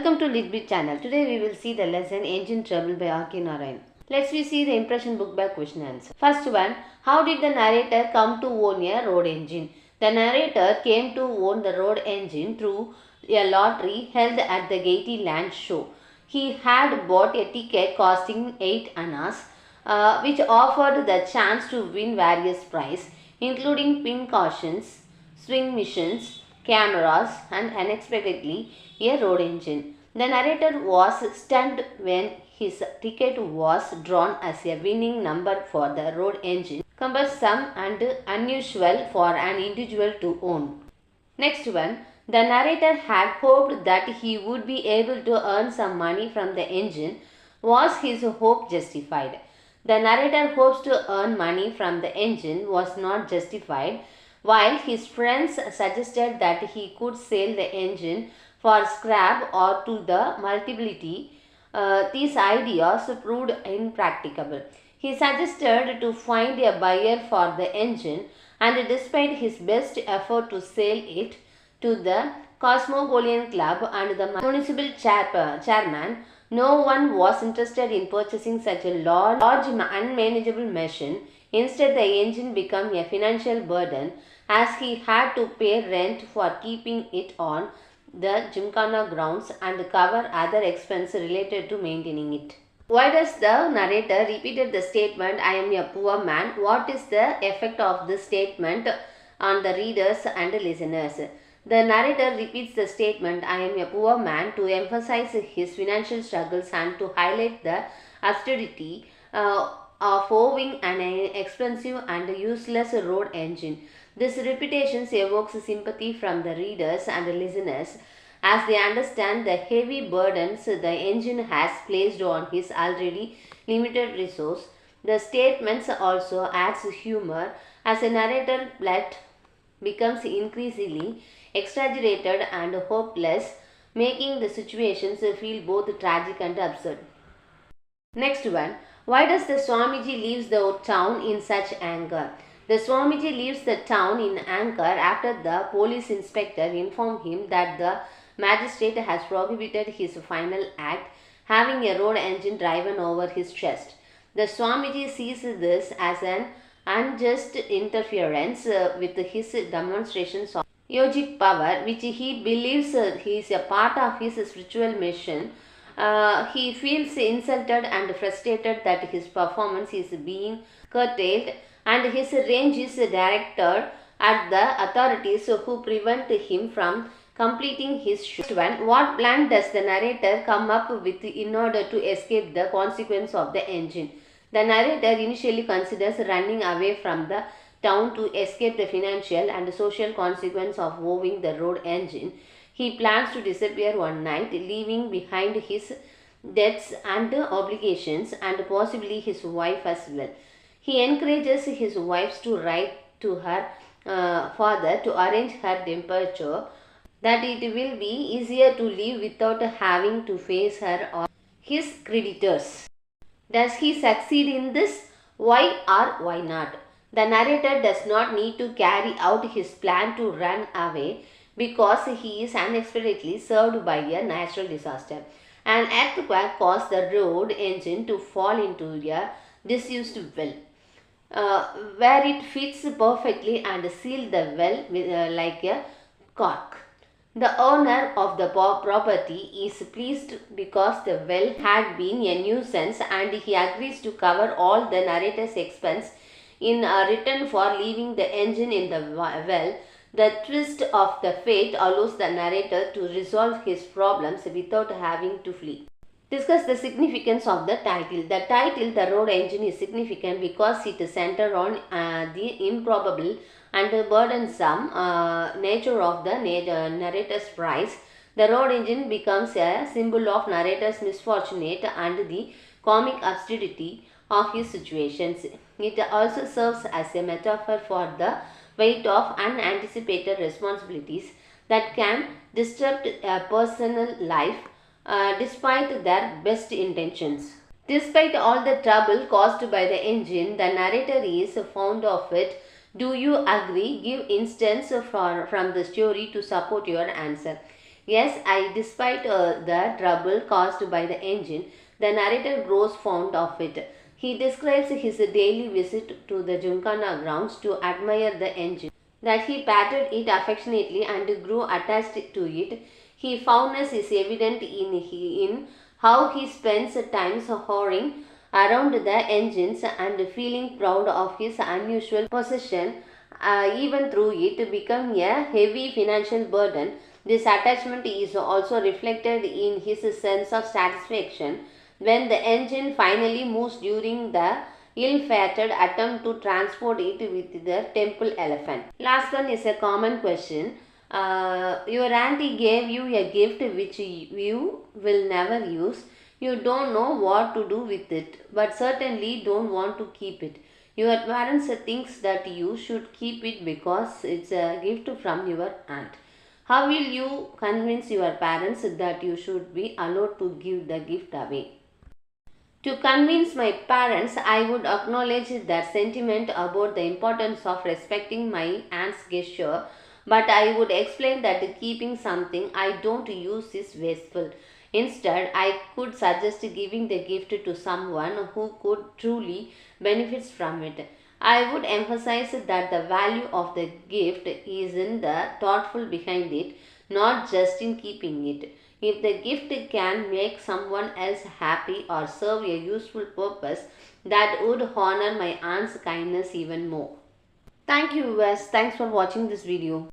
Welcome to Litbit channel. Today we will see the lesson Engine Trouble by R.K.Narayan. Let's see the impression book by question answer. First one, how did the narrator come to own a road engine? The narrator came to own the road engine through a lottery held at the Gaiety Land show. He had bought a ticket costing 8 annas, which offered the chance to win various prizes, including pin cushions, swing machines, cameras, and unexpectedly a road engine. The narrator was stunned when his ticket was drawn as a winning number for the road engine, cumbersome and unusual for an individual to own. Next one, the narrator had hoped that he would be able to earn some money from the engine. Was his hope justified? The narrator hopes to earn money from the engine was not justified. While his friends suggested that he could sell the engine for scrap or to the multiplicity, these ideas proved impracticable. He suggested to find a buyer for the engine, and despite his best effort to sell it to the Cosmopolitan Club and the municipal chairman, no one was interested in purchasing such a large unmanageable machine. Instead, the engine became a financial burden as he had to pay rent for keeping it on the Gymkhana grounds and cover other expenses related to maintaining it. Why does the narrator repeated the statement, I am a poor man? What is the effect of this statement on the readers and listeners? The narrator repeats the statement, I am a poor man, to emphasize his financial struggles and to highlight the absurdity of owning an expensive and useless road engine. This repetition evokes sympathy from the readers and listeners as they understand the heavy burdens the engine has placed on his already limited resource. The statements also adds humor as the narrator plot becomes increasingly exaggerated and hopeless, making the situations feel both tragic and absurd. Next one, why does the Swamiji leaves the town in such anger? The Swamiji leaves the town in anger after the police inspector informed him that the magistrate has prohibited his final act, having a road engine driven over his chest. The Swamiji sees this as an unjust interference with his demonstrations of yogic power, which he believes is a part of his spiritual mission. He feels insulted and frustrated that his performance is being curtailed and his range is directed at the authorities who prevent him from completing his show. What plan does the narrator come up with in order to escape the consequence of the engine? The narrator initially considers running away from the town to escape the financial and social consequence of owning the road engine. He plans to disappear one night, leaving behind his debts and obligations and possibly his wife as well. He encourages his wife to write to her father to arrange her departure, that it will be easier to live without having to face her or his creditors. Does he succeed in this? Why or why not? The narrator does not need to carry out his plan to run away because he is unexpectedly served by a natural disaster. An earthquake caused the road engine to fall into a disused well, where it fits perfectly and seal the well with, like a cork. The owner of the property is pleased because the well had been a nuisance and he agrees to cover all the narrator's expense in return for leaving the engine in the well. The twist of the fate allows the narrator to resolve his problems without having to flee. Discuss the significance of the title. The title, The Road Engine, is significant because it centers on the improbable and burdensome nature of the narrator's prize. The road engine becomes a symbol of narrator's misfortunate and the comic absurdity of his situations. It also serves as a metaphor for the weight of unanticipated responsibilities that can disrupt a personal life despite their best intentions. Despite all the trouble caused by the engine, the narrator is fond of it. Do you agree? Give instance from the story to support your answer. Yes, despite the trouble caused by the engine, the narrator grows fond of it. He describes his daily visit to the Gymkhana grounds to admire the engine, that he patted it affectionately and grew attached to it. His fondness is evident in how he spends times hovering around the engines and feeling proud of his unusual possession, even through it become a heavy financial burden. This attachment is also reflected in his sense of satisfaction when the engine finally moves during the ill-fated attempt to transport it with the temple elephant. Last one is a common question. Your auntie gave you a gift which you will never use. You don't know what to do with it, but certainly don't want to keep it. Your parents thinks that you should keep it because it's a gift from your aunt. How will you convince your parents that you should be allowed to give the gift away? To convince my parents, I would acknowledge their sentiment about the importance of respecting my aunt's gesture, but I would explain that keeping something I don't use is wasteful. Instead, I could suggest giving the gift to someone who could truly benefit from it. I would emphasize that the value of the gift is in the thoughtful behind it, not just in keeping it. If the gift can make someone else happy or serve a useful purpose, that would honor my aunt's kindness even more. Thank you, Wes. Thanks for watching this video.